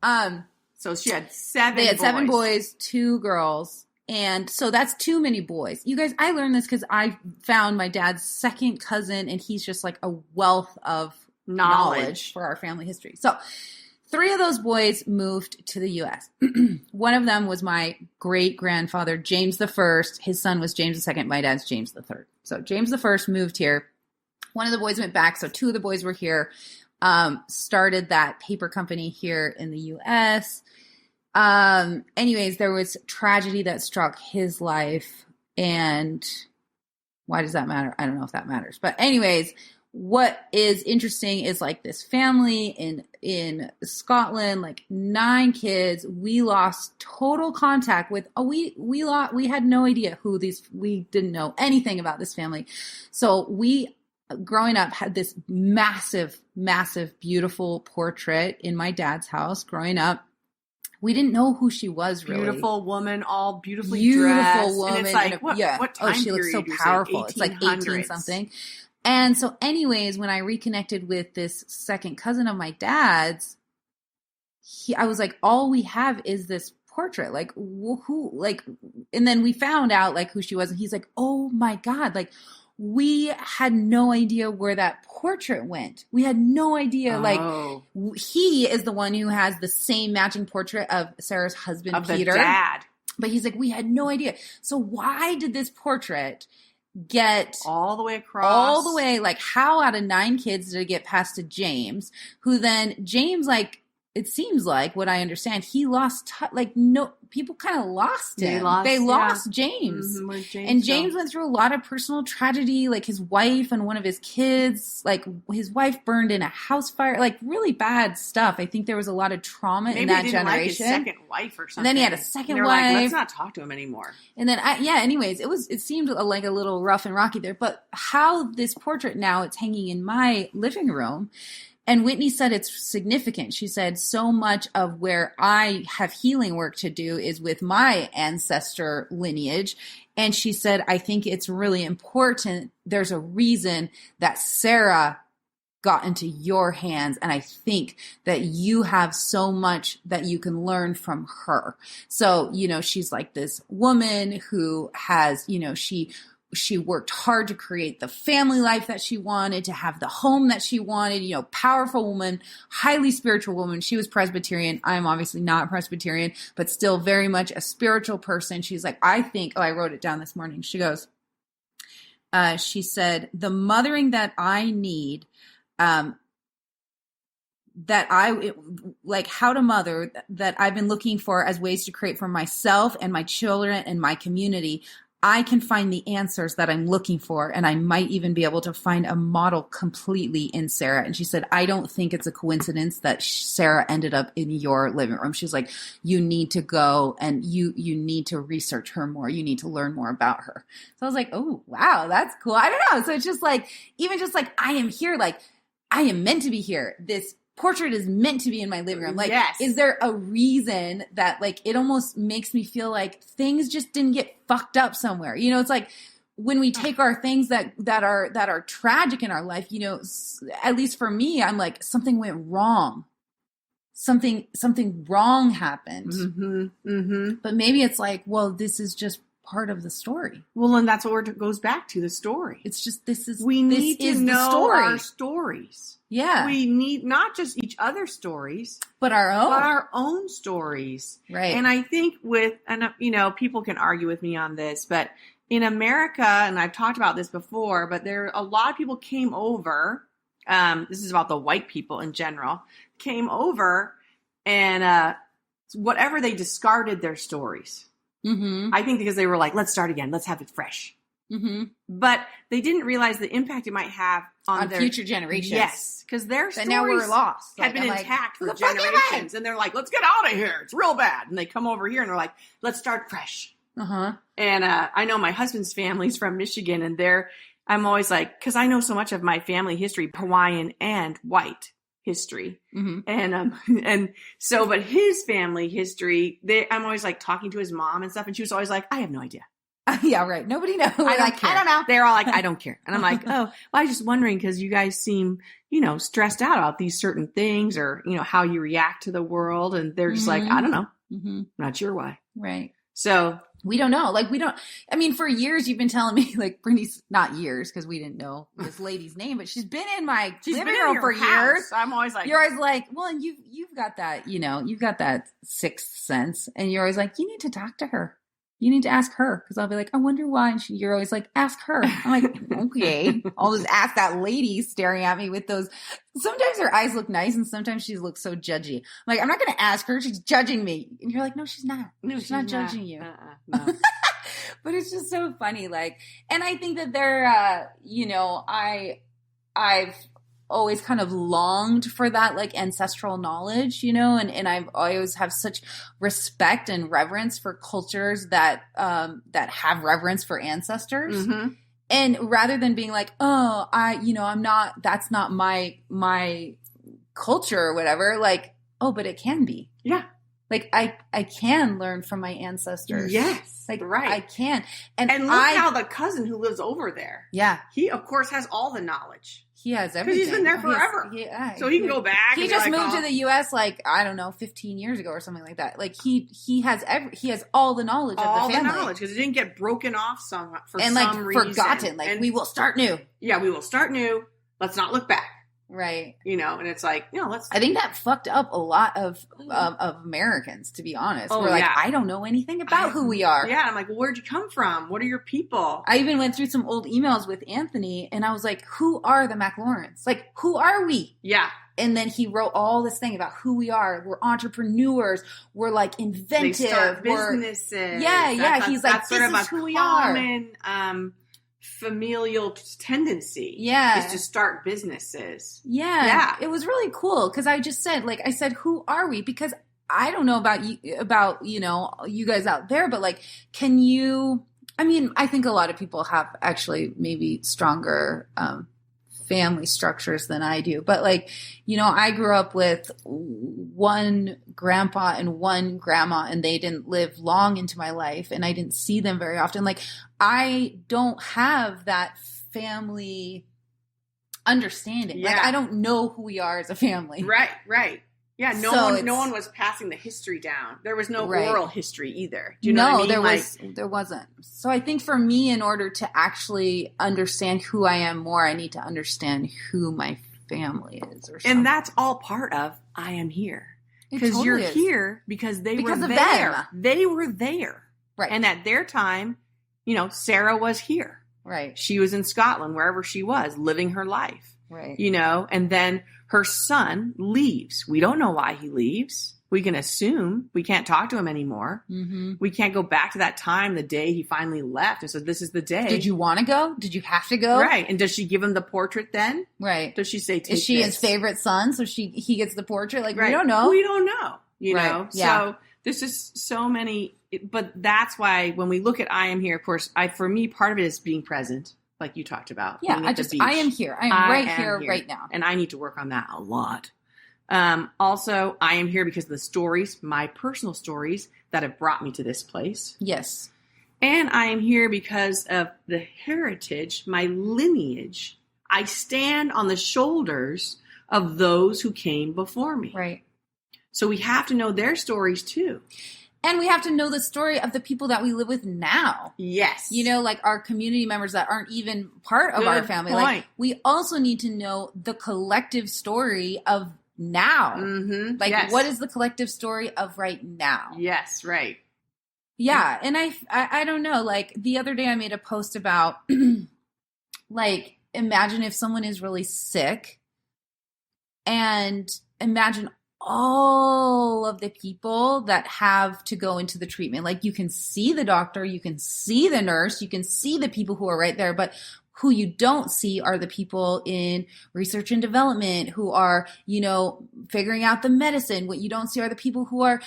So she had 7
They had
boys.
7 boys, 2 girls. And so that's too many boys. You guys, I learned this because I found my dad's second cousin, and he's just like a wealth of knowledge for our family history. So 3 of those boys moved to the U.S. One of them was my great-grandfather, James the First. His son was James the II. My dad's James the Third. So James the First moved here. One of the boys went back, so 2 of the boys were here. Started that paper company here in the U.S. Anyways, there was tragedy that struck his life, and why does that matter? I don't know if that matters. But anyways, what is interesting is like this family in Scotland, like 9 kids. We lost total contact with. We had no idea who these. We didn't know anything about this family. So we, growing up, had this massive, beautiful portrait in my dad's house. Growing up, we didn't know who she was really.
Beautiful woman, all beautifully dressed.
Woman.
And it's like, what time
she looks so
period
powerful. It's like 18
1800s.
something. And so anyways, when I reconnected with this second cousin of my dad's, I was like, all we have is this portrait. Like, who, like, and then we found out like who she was. And he's like, oh my God, like, we had no idea where that portrait went. We had no idea. Like, he is the one who has the same matching portrait of Sarah's husband,
of
Peter.
The dad.
But he's like, we had no idea. So why did this portrait get
all the way across?
Like, how out of 9 kids did it get passed to James, who then James, like, it seems like what I understand, he lost, people kind of lost him. They lost James.
Mm-hmm,
and James went through a lot of personal tragedy, like his wife and one of his kids, like his wife burned in a house fire, like really bad stuff. I think there was a lot of trauma in that generation.
Like his second wife or something.
And then he had a second wife.
Like, let's not talk to him anymore.
And then, anyways, it seemed like a little rough and rocky there. But how this portrait now, it's hanging in my living room. And Whitney said it's significant. She said so much of where I have healing work to do is with my ancestor lineage. And she said, I think it's really important. There's a reason that Sarah got into your hands. And I think that you have so much that you can learn from her. So, she's like this woman who has, she worked hard to create the family life that she wanted, to have the home that she wanted, powerful woman, highly spiritual woman. She was Presbyterian. I'm obviously not Presbyterian, but still very much a spiritual person. She's like, I wrote it down this morning. She goes, she said, the mothering that I need, how to mother that I've been looking for as ways to create for myself and my children and my community. I can find the answers that I'm looking for, and I might even be able to find a model completely in Sarah. And she said, I don't think it's a coincidence that Sarah ended up in your living room. She's like, you need to go and you need to research her more. You need to learn more about her. So I was like, oh, wow, that's cool. I don't know. So it's just like, even just like, I am here, like, I am meant to be here. This portrait is meant to be in my living room. Like,
yes.
Is there a reason that, like, it almost makes me feel like things just didn't get fucked up somewhere? It's like when we take our things that are tragic in our life, at least for me, I'm like, something went wrong. Something wrong happened.
Mm-hmm, mm-hmm.
But maybe it's like, well, this is just part of the story.
Well, and that's what it goes back to, the story.
It's just,
we need to know our stories.
Yeah.
We need not just each other's stories,
but our
own stories.
Right.
And I think people can argue with me on this, but in America, and I've talked about this before, but a lot of people came over. This is about the white people in general, came over and whatever, they discarded their stories.
Mm-hmm.
I think because they were like, let's start again. Let's have it fresh.
Mm-hmm.
But they didn't realize the impact it might have on their
future generations.
Yes, because their stories
now we're lost.
had been intact for generations. And they're like, let's get out of here. It's real bad. And they come over here and they're like, let's start fresh.
Uh-huh.
And I know my husband's family's from Michigan, and I'm always like, because I know so much of my family history, Hawaiian and white history.
Mm-hmm.
But his family history, I'm always like talking to his mom and stuff, and she was always like, I have no idea.
Yeah, right. Nobody knows.
I don't know. They're all like, I don't care. And I'm like, oh, well, I was just wondering because you guys seem, stressed out about these certain things, or, how you react to the world. And they're just like, I don't know.
Mm-hmm.
Not sure why.
Right.
So
we don't know. For years you've been telling me, like, Bernice, not years, because we didn't know this lady's name, but she's been in my living room for years.
I'm always like,
you're always like, well, and you've got that, you've got that sixth sense, and you're always like, you need to talk to her. You need to ask her, because I'll be like, I wonder why. And you're always like, ask her. I'm like, okay. I'll just ask that lady staring at me with those. Sometimes her eyes look nice, and sometimes she looks so judgy. I'm like, I'm not going to ask her. She's judging me. And you're like, no, she's not. No, she's not judging you.
No.
But it's just so funny. And I think that they're, I've always kind of longed for that, like, ancestral knowledge, and I always have such respect and reverence for cultures that have reverence for ancestors.
Mm-hmm.
And rather than being like, oh, I'm not, that's not my culture or whatever, like, oh, but it can be.
Yeah.
Like, I can learn from my ancestors.
Yes.
Like,
right.
I can.
And look how the cousin who lives over there.
Yeah.
He, of course, has all the knowledge.
He has everything.
Because he's been there forever. So he can go back.
He just moved to the U.S. 15 years ago or something like that. Like, he has all the knowledge of the family.
All the knowledge, because it didn't get broken off for some reason.
Forgotten. Like, we will start new.
Yeah, we will start new. Let's not look back.
Right.
And it's like, let's.
I think that fucked up a lot of Americans, to be honest. We're like, I don't know anything about who we are.
Yeah. I'm like, well, where'd you come from? What are your people?
I even went through some old emails with Anthony, and I was like, who are the McLaurens? Like, who are we?
Yeah.
And then he wrote all this thing about who we are. We're entrepreneurs. We're like inventive.
They start businesses.
Yeah. He's like, this is who we are.
Common familial tendency is to start businesses.
Yeah. It was really cool because I just said, who are we? Because I don't know about you guys out there, but can you, I think a lot of people have actually maybe stronger family structures than I do. But I grew up with one grandpa and one grandma, and they didn't live long into my life, and I didn't see them very often. I don't have that family understanding.
Yeah.
I don't know who we are as a family.
Right. Yeah, no one was passing the history down. There was no oral history either. Do you know what I mean?
There wasn't. So I think for me, in order to actually understand who I am more, I need to understand who my family is. Or something.
And that's all part of I am here. Because
totally
you're
is.
Here because they were
of
there.
Them.
They were there.
Right.
And at their time, Sarah was here.
Right.
She was in Scotland, wherever she was, living her life.
Right.
And then her son leaves. We don't know why he leaves. We can assume. We can't talk to him anymore.
Mm-hmm.
We can't go back to that time, the day he finally left. And so this is the day.
Did you want to go? Did you have to go?
Right. And does she give him the portrait then?
Right.
Does she say, take
is she
this?
his favorite son? So he gets the portrait?
Right.
We don't know.
We don't know. You know?
Yeah.
So there's just so many. But that's why when we look at I am here, of course, for me, part of it is being present. Like you talked about.
Yeah, I am here. I am right here, right now.
And I need to work on that a lot. Also, I am here because of the stories, my personal stories that have brought me to this place.
Yes.
And I am here because of the heritage, my lineage. I stand on the shoulders of those who came before me.
Right.
So we have to know their stories too.
And we have to know the story of the people that we live with now.
Yes.
You know, like our community members that aren't even part of our family.
Point.
Like, we also need to know the collective story of now.
Mm-hmm.
Like,
yes.
what is the collective story of right now?
Yes, right.
Yeah. And I don't know. Like, the other day I made a post about, like, imagine if someone is really sick, and imagine all of the people that have to go into the treatment. Like, you can see the doctor, you can see the nurse, you can see the people who are right there, but who you don't see are the people in research and development who are, you know, figuring out the medicine. What you don't see are the people who are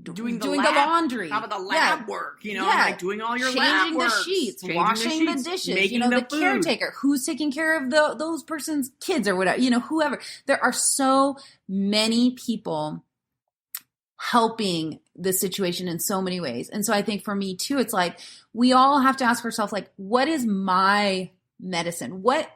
doing the laundry.
How about the lab work? You know, like doing all your lab
Changing
work.
the sheets, washing the dishes, you know, the caretaker, who's taking care of those person's kids or whatever, you know, whoever. There are so many people helping the situation in so many ways. And so I think for me too, it's like, we all have to ask ourselves, like, what is my medicine? What,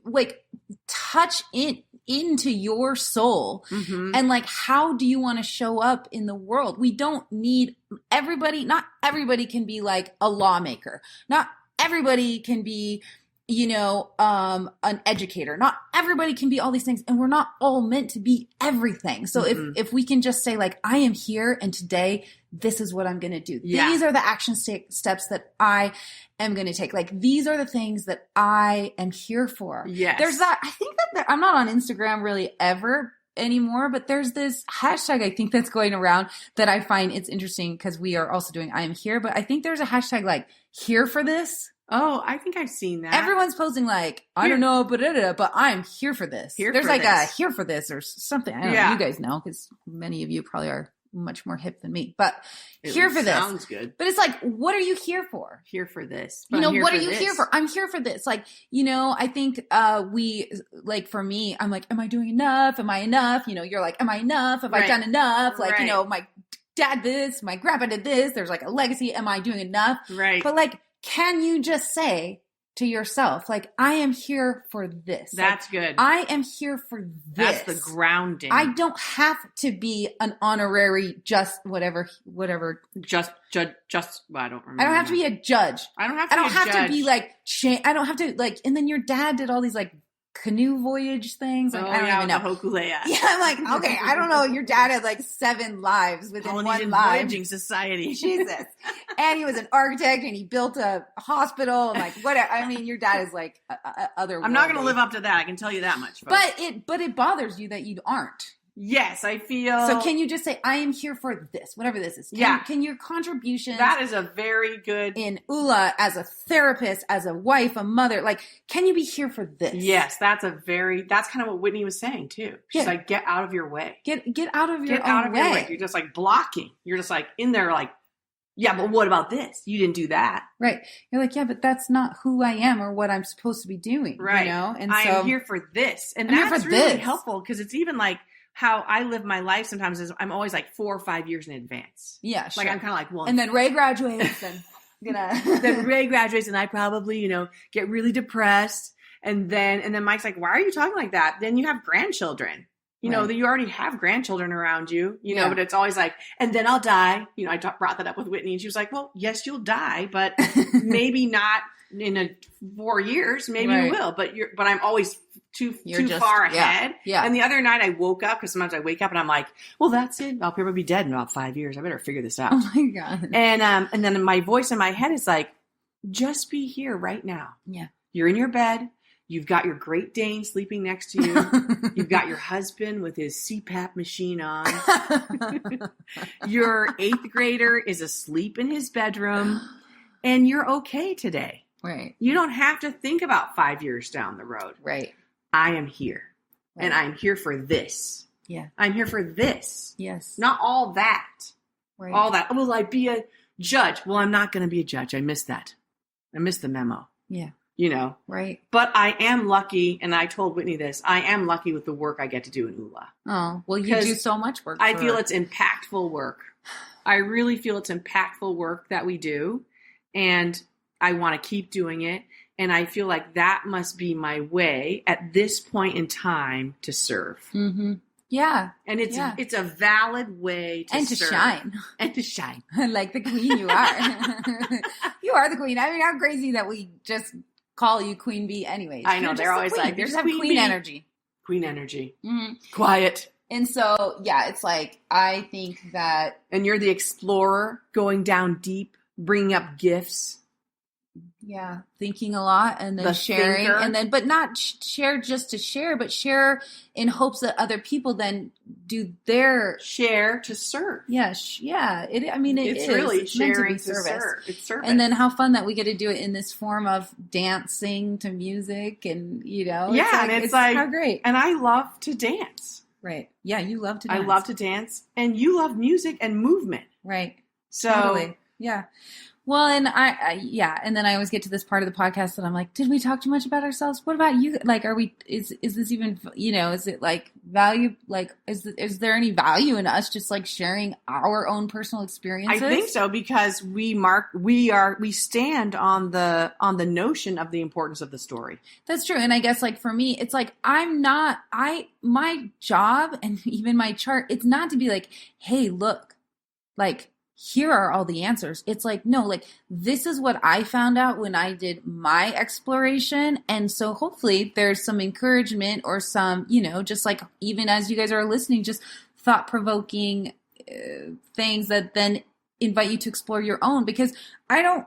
like, touch into your soul, and like, how do you want to show up in the world? We don't need everybody. Not everybody can be like a lawmaker. Not everybody can be, you know, an educator. Not everybody can be all these things, and we're not all meant to be everything. So if we can just say, like, I am here, and today this is what I'm going to do. Yeah. These are the action steps that I am going to take. Like, these are the things that I am here for. Yes. There's that. I think that I'm not on Instagram really ever anymore, but there's this hashtag I think that's going around that I find it's interesting, because we are also doing I am here, but I think there's a hashtag like here for this.
Oh, I think I've seen that.
Everyone's posting like, I don't know, but I'm here for this. There's like a here for this or something. I don't know. You guys know, because many of you probably are much more hip than me, but here for this.
Sounds good.
But it's like, what are you here for?
Here for this.
You know, what are you here for? I'm here for this. Like, you know, I think we, like, for me, I'm like, am I doing enough? Am I enough? You know, you're like, am I enough? Have I done enough? Like, you know, my dad this, my grandpa did this. There's like a legacy. Am I doing enough? Right. But like, can you just say to yourself, like, I am here for this.
That's
like,
good.
I am here for this.
That's the grounding.
I don't have to be an honorary whatever.
Just, well, I don't remember.
I don't have to be a judge.
I don't have
to be like, I don't have to like, and then your dad did all these like canoe voyage things. Like, I don't even know.
Hokulea.
Yeah, I'm like, okay, I don't know. Your dad had like 7 lives within one life.
Voyaging Society.
Jesus. And he was an architect, and he built a hospital, and like whatever. I mean, your dad is like other.
I'm not going to live up to that. I can tell you that much.
Folks. But it bothers you that you aren't.
Yes, I feel.
So can you just say, I am here for this, whatever this is? Can your contributions.
That is a very good.
In ULA, as a therapist, as a wife, a mother, like, can you be here for this?
Yes, that's kind of what Whitney was saying too. She's like, get out of your way.
Get out of your own way.
You're just like blocking. You're just like in there like, yeah, but what about this? You didn't do that.
Right. You're like, yeah, but that's not who I am or what I'm supposed to be doing. Right. You know? And
I am here for this. And that's really helpful, because it's even like, how I live my life sometimes is I'm always like 4 or 5 years in advance.
Yeah,
sure. Like I'm kind of like, well,
and then Ray graduates, and
then Ray graduates, and I probably, you know, get really depressed, and then Mike's like, why are you talking like that? Then you have grandchildren, you know, that you already have grandchildren around you, you know, but it's always like, and then I'll die. You know, I brought that up with Whitney, and she was like, well, yes, you'll die, but maybe not in 4 years. Maybe you will, but I'm always too far ahead. Yeah. And the other night I woke up, because sometimes I wake up and I'm like, well, that's it. I'll probably be dead in about 5 years. I better figure this out.
Oh my God.
And then my voice in my head is like, just be here right now. Yeah. You're in your bed. You've got your Great Dane sleeping next to you. You've got your husband with his CPAP machine on. Your 8th grader is asleep in his bedroom, and you're okay today. Right. You don't have to think about 5 years down the road. Right. I am here. Right. And I'm here for this. Yeah. I'm here for this. Yes. Not all that. Right. All that. Will I be a judge? Well, I'm not going to be a judge. I missed that. I missed the memo. Yeah. You know. Right. But I am lucky, and I told Whitney this, I am lucky with the work I get to do in ULA. Oh, well, you do so much work. I feel it's impactful work. I really feel it's impactful work that we do. And I want to keep doing it. And I feel like that must be my way at this point in time to serve. Mm-hmm.
Yeah.
And it's a valid way to
to
serve.
shine.
And to shine.
Like the queen you are. You are the queen. I mean, how crazy that we just call you Queen Bee anyways.
I know. They're always like,
you just have
Queen
queen
Bee.
energy.
Queen energy.
Mm-hmm.
Quiet.
And so, yeah, it's like, I think that.
And you're the explorer, going down deep, bringing up gifts.
Yeah, thinking a lot and then
The
sharing
thinker.
and then, but not share just to share, but share in hopes that other people then do their
Share to serve.
Yeah, it's
really
it's meant
sharing
be
to
service.
serve. It's service.
And then how fun that we get to do it in this form of dancing to music and, it's like how great.
And I love to dance.
Right. Yeah, you love to dance.
I love to dance. And you love music and movement.
Right.
So,
totally. Yeah. Well, and and then I always get to this part of the podcast that I'm like, did we talk too much about ourselves? What about you? Like, is this even, is it like value? Like, is there any value in us just like sharing our own personal experiences?
I think so, because we stand on the notion of the importance of the story.
That's true. And I guess like for me, it's like, my job and even my chart, it's not to be like, hey, look, like, here are all the answers. It's like, no, like this is what I found out when I did my exploration. And so hopefully there's some encouragement or some, just like even as you guys are listening, just thought provoking things that then invite you to explore your own. Because I don't,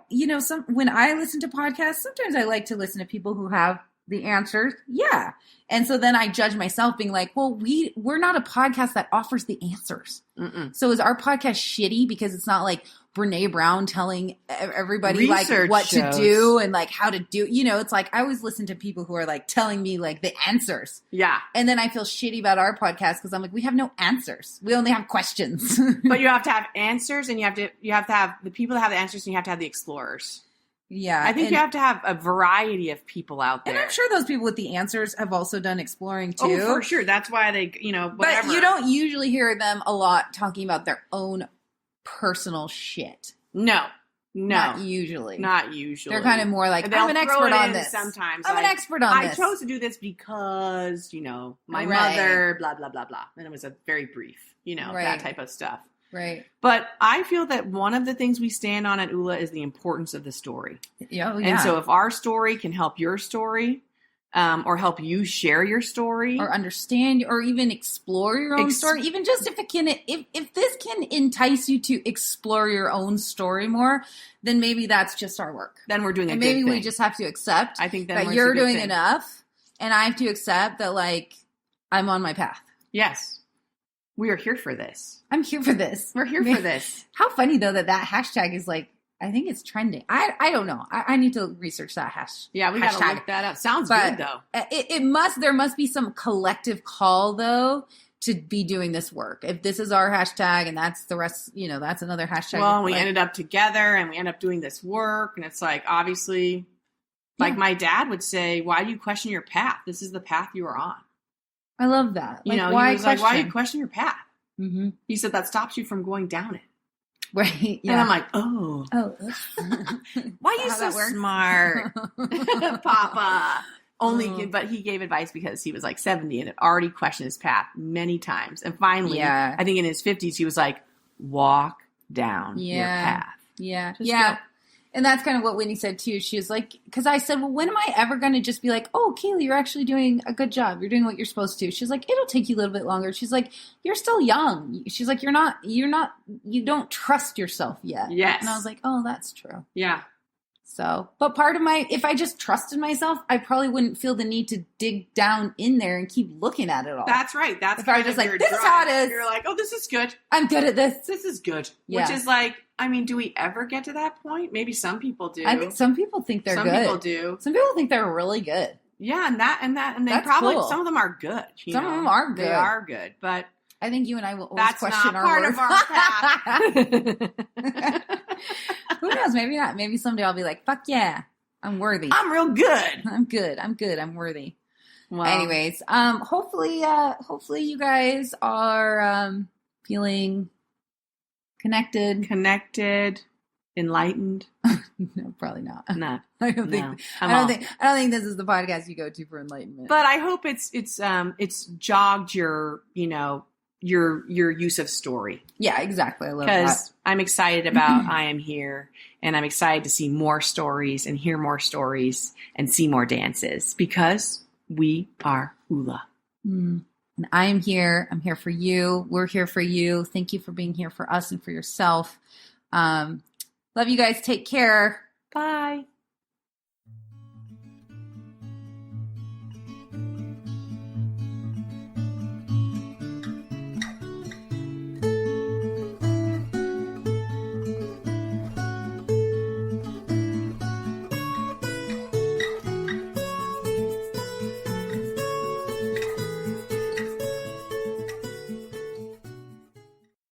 when I listen to podcasts, sometimes I like to listen to people who have the answers. Yeah. And so then I judge myself being like, well, we're not a podcast that offers the answers. Mm-mm. So is our podcast shitty because it's not like Brene Brown telling everybody
Research
like what
shows.
to do and like how to do, it's like I always listen to people who are like telling me like the answers.
Yeah.
And then I feel shitty about our podcast because I'm like, we have no answers. We only have questions.
But you have to have answers, and you have to have the people that have the answers, and you have to have the explorers.
Yeah.
I think you have to have a variety of people out there.
And I'm sure those people with the answers have also done exploring too.
Oh, for sure. That's why they, whatever.
But you don't usually hear them a lot talking about their own personal shit.
No.
Not usually.
They're
kind of more like, I'm an expert on this.
Sometimes.
I'm an expert on this.
I chose to do this because, my
Right.
mother, blah, blah, blah, blah. And it was a very brief,
Right.
that type of stuff.
Right.
But I feel that one of the things we stand on at ULA is the importance of the story.
Yeah.
And so if our story can help your story, or help you share your story,
or understand, or even explore your own story, even just if this can entice you to explore your own story more, then maybe that's just our work.
Then we're doing a
and
good
maybe
thing.
we just have to accept
I think
that you're doing enough, and I have to accept that like I'm on my path.
Yes. We are here for this.
I'm here for this.
We're here for this.
How funny though that hashtag is like, I think it's trending. I don't know. I need to research that hashtag.
Yeah, we got to look that up. Sounds good though.
There must be some collective call though to be doing this work. If this is our hashtag and that's the rest, that's another hashtag.
Well, we ended up together and we end up doing this work, and it's like, obviously, like my dad would say, why do you question your path? This is the path you are on.
I love that.
He was like, why do you question your path? Mm-hmm. He said that stops you from going down it.
Right. Yeah.
And I'm like, oh. Why are you so smart, Papa? But he gave advice because he was like 70 and had already questioned his path many times. And finally, I think in his 50s, he was like, walk down your path.
Yeah.
Just
go.
And
that's kind of what Whitney said too. She was like, because I said, well, when am I ever going to just be like, oh, Kaylee, you're actually doing a good job. You're doing what you're supposed to. She's like, it'll take you a little bit longer. She's like, you're still young. She's like, you don't trust yourself yet.
Yes.
And I was like, oh, that's true.
Yeah.
So, but part of if I just trusted myself, I probably wouldn't feel the need to dig down in there and keep looking at it all.
That's right. That's
if I was just like, this is how it is.
You're like, oh, this is good.
I'm good at this.
This is good.
Yeah.
Which is like, I mean, do we ever get to that point? Maybe some people do.
I think some people think they're good.
Some people do.
Some people think they're really good.
Yeah, and they
that's
probably,
cool.
Some of them are good.
Some of them are good.
They are good, but
I think you and I will always question
our worth. That's not part of our path.
Who knows? Maybe not. Maybe someday I'll be like, fuck yeah, I'm worthy.
I'm real good.
I'm good. I'm worthy.
Well,
anyways, hopefully you guys are feeling connected,
enlightened?
No, probably not.
No,
I don't
no.
think this is the podcast you go to for enlightenment.
But I hope it's jogged your use of story.
Yeah, exactly. I love that.
Because I'm excited about I Am Here, and I'm excited to see more stories and hear more stories and see more dances because we are Ula.
And I am here. I'm here for you. We're here for you. Thank you for being here for us and for yourself. Love you guys. Take care.
Bye.